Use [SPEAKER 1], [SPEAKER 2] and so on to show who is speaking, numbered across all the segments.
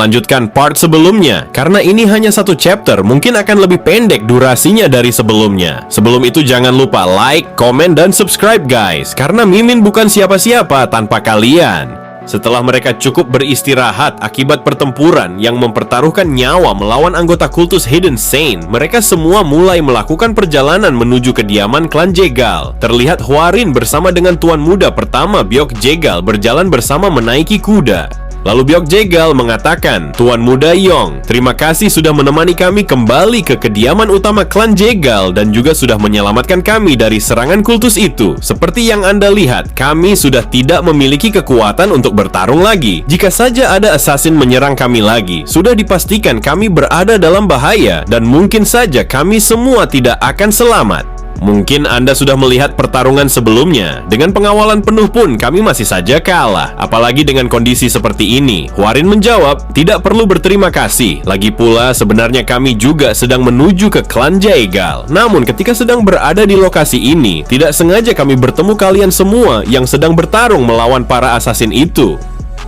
[SPEAKER 1] melanjutkan part sebelumnya. Karena ini hanya satu chapter, mungkin akan lebih pendek durasinya dari sebelumnya. Sebelum itu jangan lupa like, komen, dan subscribe guys. Karena Mimin bukan siapa-siapa tanpa kalian. Setelah mereka cukup beristirahat akibat pertempuran yang mempertaruhkan nyawa melawan anggota kultus Hidden Saint, mereka semua mulai melakukan perjalanan menuju kediaman klan Jegal. Terlihat Hwarin bersama dengan tuan muda pertama Byok Jegal berjalan bersama menaiki kuda. Lalu Byok Jegal mengatakan, "Tuan muda Yong, terima kasih sudah menemani kami kembali ke kediaman utama klan Jegal dan juga sudah menyelamatkan kami dari serangan kultus itu. Seperti yang Anda lihat, kami sudah tidak memiliki kekuatan untuk bertarung lagi. Jika saja ada assassin menyerang kami lagi, sudah dipastikan kami berada dalam bahaya dan mungkin saja kami semua tidak akan selamat. Mungkin Anda sudah melihat pertarungan sebelumnya. Dengan pengawalan penuh pun kami masih saja kalah. Apalagi dengan kondisi seperti ini." Hwarin menjawab, "Tidak perlu berterima kasih. Lagi pula sebenarnya kami juga sedang menuju ke klan Jegal. Namun ketika sedang berada di lokasi ini, tidak sengaja kami bertemu kalian semua yang sedang bertarung melawan para assassin itu."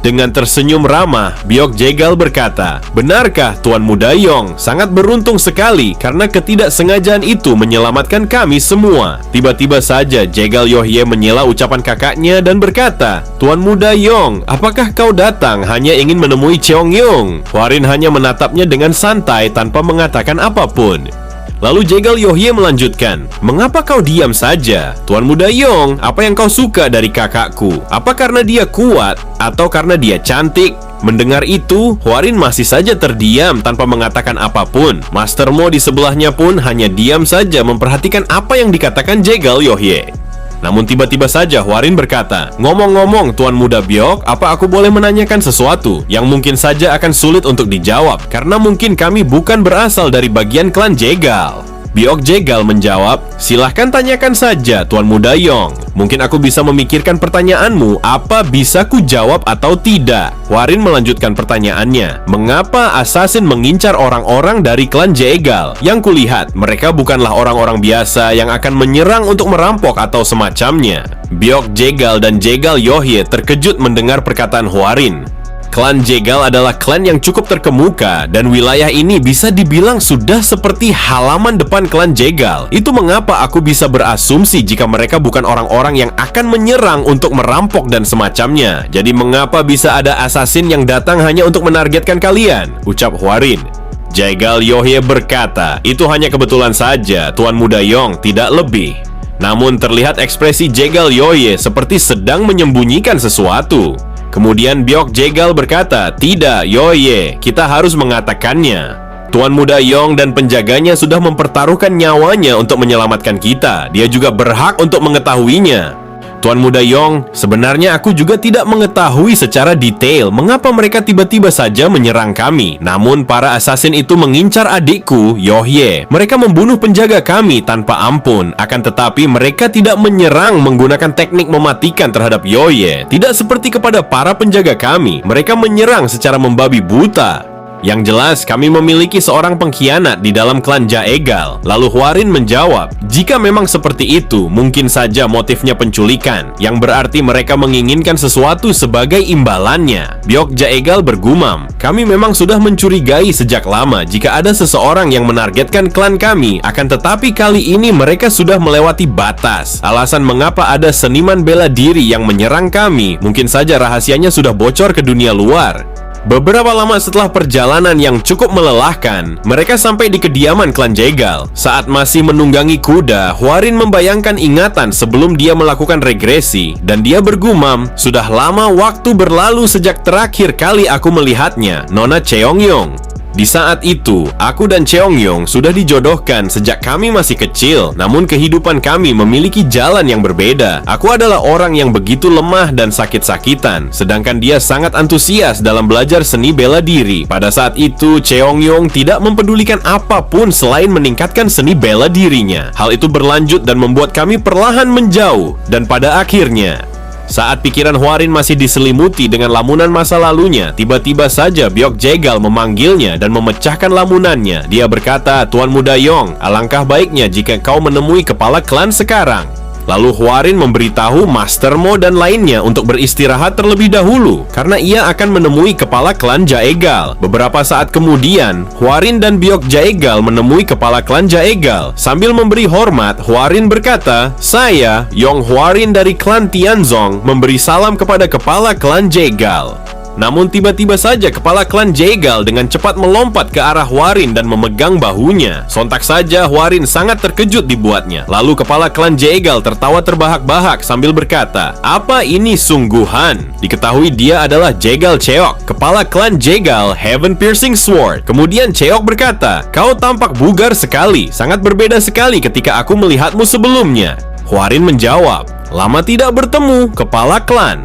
[SPEAKER 1] Dengan tersenyum ramah, Byok Jegal berkata, "Benarkah Tuan Muda Yong? Sangat beruntung sekali karena ketidaksengajaan itu menyelamatkan kami semua." Tiba-tiba saja Jegal Yohye menyela ucapan kakaknya dan berkata, "Tuan Muda Yong, apakah kau datang hanya ingin menemui Cheongyong?" Hwarin hanya menatapnya dengan santai tanpa mengatakan apapun. Lalu Jegal Yohye melanjutkan, "Mengapa kau diam saja? Tuan Muda Yong, apa yang kau suka dari kakakku? Apa karena dia kuat atau karena dia cantik?" Mendengar itu, Hwarin masih saja terdiam tanpa mengatakan apapun. Master Mo di sebelahnya pun hanya diam saja memperhatikan apa yang dikatakan Jegal Yohye. Namun tiba-tiba saja Hwarin berkata, "Ngomong-ngomong Tuan Muda Byok, apa aku boleh menanyakan sesuatu yang mungkin saja akan sulit untuk dijawab karena mungkin kami bukan berasal dari bagian klan Jegal?" Byok Jegal menjawab, "Silahkan tanyakan saja Tuan Muda Yong. Mungkin aku bisa memikirkan pertanyaanmu, apa bisa ku jawab atau tidak." Hwarin melanjutkan pertanyaannya, "Mengapa assassin mengincar orang-orang dari klan Jegal? Yang kulihat, mereka bukanlah orang-orang biasa yang akan menyerang untuk merampok atau semacamnya." Byok Jegal dan Jegal Yohye terkejut mendengar perkataan Hwarin. Klan Jegal adalah klan yang cukup terkemuka dan wilayah ini bisa dibilang sudah seperti halaman depan klan Jegal. Itu mengapa aku bisa berasumsi jika mereka bukan orang-orang yang akan menyerang untuk merampok dan semacamnya. Jadi mengapa bisa ada assassin yang datang hanya untuk menargetkan kalian? Ucap Hwarin. Jegal Yohye berkata, "Itu hanya kebetulan saja, Tuan Muda Yong, tidak lebih." Namun terlihat ekspresi Jegal Yohye seperti sedang menyembunyikan sesuatu. Kemudian Byok Jegal berkata, "Tidak, Yohye, kita harus mengatakannya. Tuan Muda Yong dan penjaganya sudah mempertaruhkan nyawanya untuk menyelamatkan kita. Dia juga berhak untuk mengetahuinya." "Tuan Muda Yong, sebenarnya aku juga tidak mengetahui secara detail mengapa mereka tiba-tiba saja menyerang kami. Namun para assassin itu mengincar adikku, Yohye. Mereka membunuh penjaga kami tanpa ampun. Akan tetapi mereka tidak menyerang menggunakan teknik mematikan terhadap Yohye. Tidak seperti kepada para penjaga kami. Mereka menyerang secara membabi buta. Yang jelas kami memiliki seorang pengkhianat di dalam klan Jegal." Lalu Hwarin menjawab, "Jika memang seperti itu, mungkin saja motifnya penculikan, yang berarti mereka menginginkan sesuatu sebagai imbalannya." Byok Jegal bergumam, "Kami memang sudah mencurigai sejak lama jika ada seseorang yang menargetkan klan kami, akan tetapi kali ini mereka sudah melewati batas. Alasan mengapa ada seniman bela diri yang menyerang kami, mungkin saja rahasianya sudah bocor ke dunia luar." Beberapa lama setelah perjalanan yang cukup melelahkan, mereka sampai di kediaman klan Jegal. Saat masih menunggangi kuda, Hwarin membayangkan ingatan sebelum dia melakukan regresi, dan dia bergumam, "Sudah lama waktu berlalu sejak terakhir kali aku melihatnya, Nona Cheongyong. Di saat itu, aku dan Cheongyong sudah dijodohkan sejak kami masih kecil. Namun kehidupan kami memiliki jalan yang berbeda. Aku adalah orang yang begitu lemah dan sakit-sakitan, sedangkan dia sangat antusias dalam belajar seni bela diri. Pada saat itu, Cheongyong tidak mempedulikan apapun selain meningkatkan seni bela dirinya. Hal itu berlanjut dan membuat kami perlahan menjauh. Dan pada akhirnya, saat pikiran Hwarin masih diselimuti dengan lamunan masa lalunya, tiba-tiba saja Byok Jegal memanggilnya dan memecahkan lamunannya. Dia berkata, "Tuan Muda Yong, alangkah baiknya jika kau menemui kepala klan sekarang." Lalu Hwarin memberitahu Master Mo dan lainnya untuk beristirahat terlebih dahulu karena ia akan menemui kepala klan Jaegal. Beberapa saat kemudian, Hwarin dan Byok Jaegal menemui kepala klan Jaegal. Sambil memberi hormat, Hwarin berkata, "Saya, Yong Hwarin dari klan Tianzong, memberi salam kepada kepala klan Jaegal." Namun tiba-tiba saja kepala klan Jaegal dengan cepat melompat ke arah Hwarin dan memegang bahunya. Sontak saja Hwarin sangat terkejut dibuatnya. Lalu kepala klan Jaegal tertawa terbahak-bahak sambil berkata, "Apa ini sungguhan?" Diketahui dia adalah Jaegal Cheok, kepala klan Jaegal Heaven Piercing Sword. Kemudian Cheok berkata, "Kau tampak bugar sekali, sangat berbeda sekali ketika aku melihatmu sebelumnya." Hwarin menjawab, "Lama tidak bertemu, kepala klan."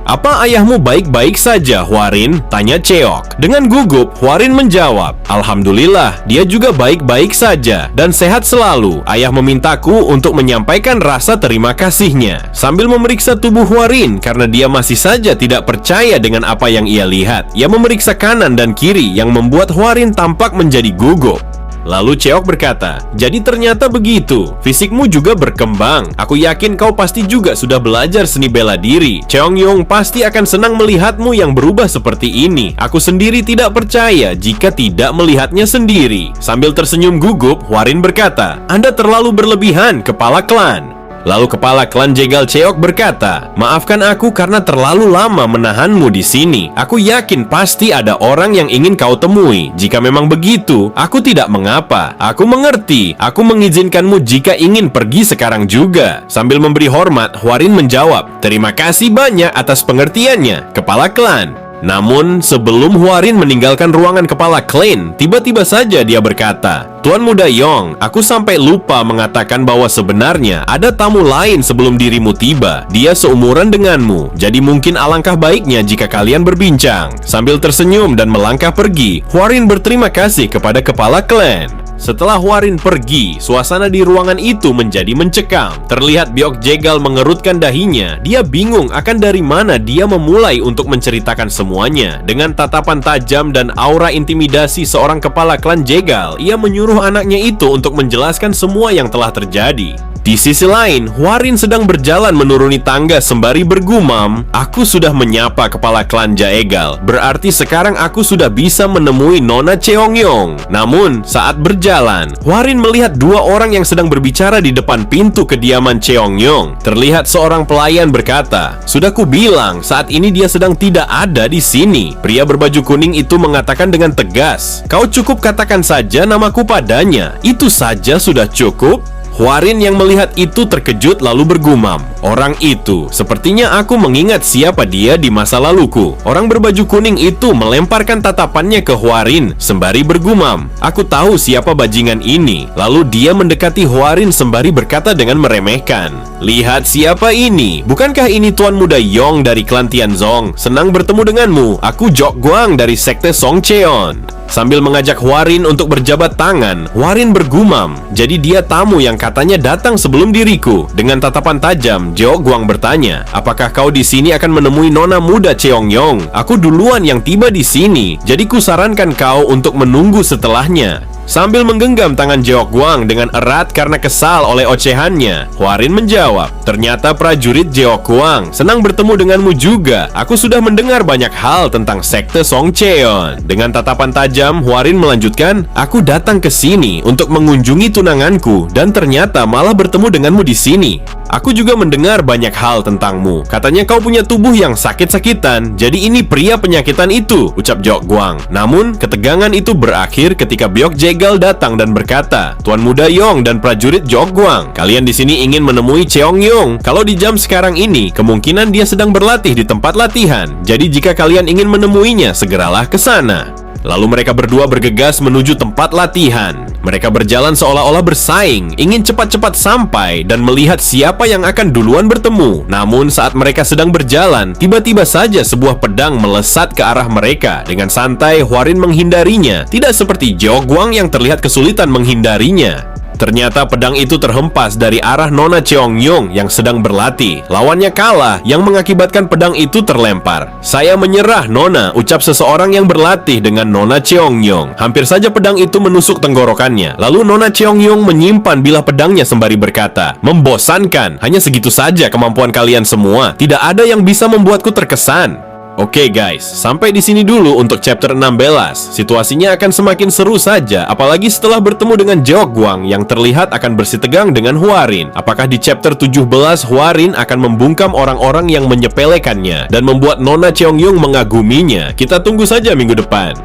[SPEAKER 1] "Apa ayahmu baik-baik saja, Hwarin?" tanya Cheok. Dengan gugup, Hwarin menjawab, "Alhamdulillah, dia juga baik-baik saja dan sehat selalu. Ayah memintaku untuk menyampaikan rasa terima kasihnya." Sambil memeriksa tubuh Hwarin karena dia masih saja tidak percaya dengan apa yang ia lihat. Ia memeriksa kanan dan kiri yang membuat Hwarin tampak menjadi gugup. Lalu Cheok berkata, "Jadi ternyata begitu. Fisikmu juga berkembang. Aku yakin kau pasti juga sudah belajar seni bela diri. Cheongyong pasti akan senang melihatmu yang berubah seperti ini. Aku sendiri tidak percaya jika tidak melihatnya sendiri." Sambil tersenyum gugup, Hwarin berkata, "Anda terlalu berlebihan, kepala klan." Lalu kepala klan Jaegal Cheok berkata, "Maafkan aku karena terlalu lama menahanmu di sini. Aku yakin pasti ada orang yang ingin kau temui. Jika memang begitu, aku tidak mengapa. Aku mengerti. Aku mengizinkanmu jika ingin pergi sekarang juga." Sambil memberi hormat, Hwarin menjawab, "Terima kasih banyak atas pengertiannya, kepala klan." Namun, sebelum Hwarin meninggalkan ruangan kepala klan, tiba-tiba saja dia berkata, "Tuan Muda Yong, aku sampai lupa mengatakan bahwa sebenarnya ada tamu lain sebelum dirimu tiba. Dia seumuran denganmu, jadi mungkin alangkah baiknya jika kalian berbincang." Sambil tersenyum dan melangkah pergi, Hwarin berterima kasih kepada kepala klan. Setelah Hwarin pergi, suasana di ruangan itu menjadi mencekam. Terlihat Byok Jaegal mengerutkan dahinya. Dia bingung akan dari mana dia memulai untuk menceritakan semuanya. Dengan tatapan tajam dan aura intimidasi seorang kepala klan Jaegal, ia menyuruh anaknya itu untuk menjelaskan semua yang telah terjadi. Di sisi lain, Hwarin sedang berjalan menuruni tangga sembari bergumam, "Aku sudah menyapa kepala klan Jaegal. Berarti sekarang aku sudah bisa menemui Nona Cheongyong." Namun, saat berjalan, Hwarin melihat dua orang yang sedang berbicara di depan pintu kediaman Cheongyong. Terlihat seorang pelayan berkata, "Sudah kubilang, saat ini dia sedang tidak ada di sini." Pria berbaju kuning itu mengatakan dengan tegas, "Kau cukup katakan saja namaku padanya. Itu saja sudah cukup." Hwarin yang melihat itu terkejut lalu bergumam, "Orang itu, sepertinya aku mengingat siapa dia di masa laluku." Orang berbaju kuning itu melemparkan tatapannya ke Hwarin sembari bergumam, "Aku tahu siapa bajingan ini." Lalu dia mendekati Hwarin sembari berkata dengan meremehkan, "Lihat siapa ini. Bukankah ini Tuan Muda Yong dari klan Tianzong? Senang bertemu denganmu. Aku Jok Guang dari sekte Songcheon." Sambil mengajak Hwarin untuk berjabat tangan, Hwarin bergumam, "Jadi dia tamu yang katanya datang sebelum diriku." Dengan tatapan tajam, Jok Guang bertanya, "Apakah kau di sini akan menemui nona muda Cheongyong? Aku duluan yang tiba di sini, jadi kusarankan kau untuk menunggu setelahnya." Sambil menggenggam tangan Jeok Guang dengan erat karena kesal oleh ocehannya, Hwarin menjawab, "Ternyata prajurit Jeok Guang, senang bertemu denganmu juga. Aku sudah mendengar banyak hal tentang sekte Songcheon." Dengan tatapan tajam, Hwarin melanjutkan, "Aku datang ke sini untuk mengunjungi tunanganku dan ternyata malah bertemu denganmu di sini. Aku juga mendengar banyak hal tentangmu. Katanya kau punya tubuh yang sakit-sakitan. Jadi ini pria penyakitan itu," ucap Jeok Guang. Namun, ketegangan itu berakhir ketika Byok Jaegal datang dan berkata, "Tuan Muda Yong dan prajurit Jeok Guang, kalian di sini ingin menemui Cheongyong. Kalau di jam sekarang ini, kemungkinan dia sedang berlatih di tempat latihan. Jadi jika kalian ingin menemuinya, segeralah ke sana." Lalu mereka berdua bergegas menuju tempat latihan. Mereka berjalan seolah-olah bersaing, ingin cepat-cepat sampai dan melihat siapa yang akan duluan bertemu. Namun saat mereka sedang berjalan, tiba-tiba saja sebuah pedang melesat ke arah mereka. Dengan santai, Hwarin menghindarinya, tidak seperti Jeok Guang yang terlihat kesulitan menghindarinya. Ternyata pedang itu terhempas dari arah Nona Cheongyong yang sedang berlatih. Lawannya kalah, yang mengakibatkan pedang itu terlempar. "Saya menyerah, Nona," ucap seseorang yang berlatih dengan Nona Cheongyong. Hampir saja pedang itu menusuk tenggorokannya. Lalu Nona Cheongyong menyimpan bilah pedangnya sembari berkata, "Membosankan, hanya segitu saja kemampuan kalian semua. Tidak ada yang bisa membuatku terkesan." Oke guys, sampai di sini dulu untuk chapter 16. Situasinya akan semakin seru saja, apalagi setelah bertemu dengan Jeok Guang yang terlihat akan bersitegang dengan Hwarin. Apakah di chapter 17 Hwarin akan membungkam orang-orang yang menyepelekannya dan membuat Nona Cheongyong mengaguminya? Kita tunggu saja minggu depan.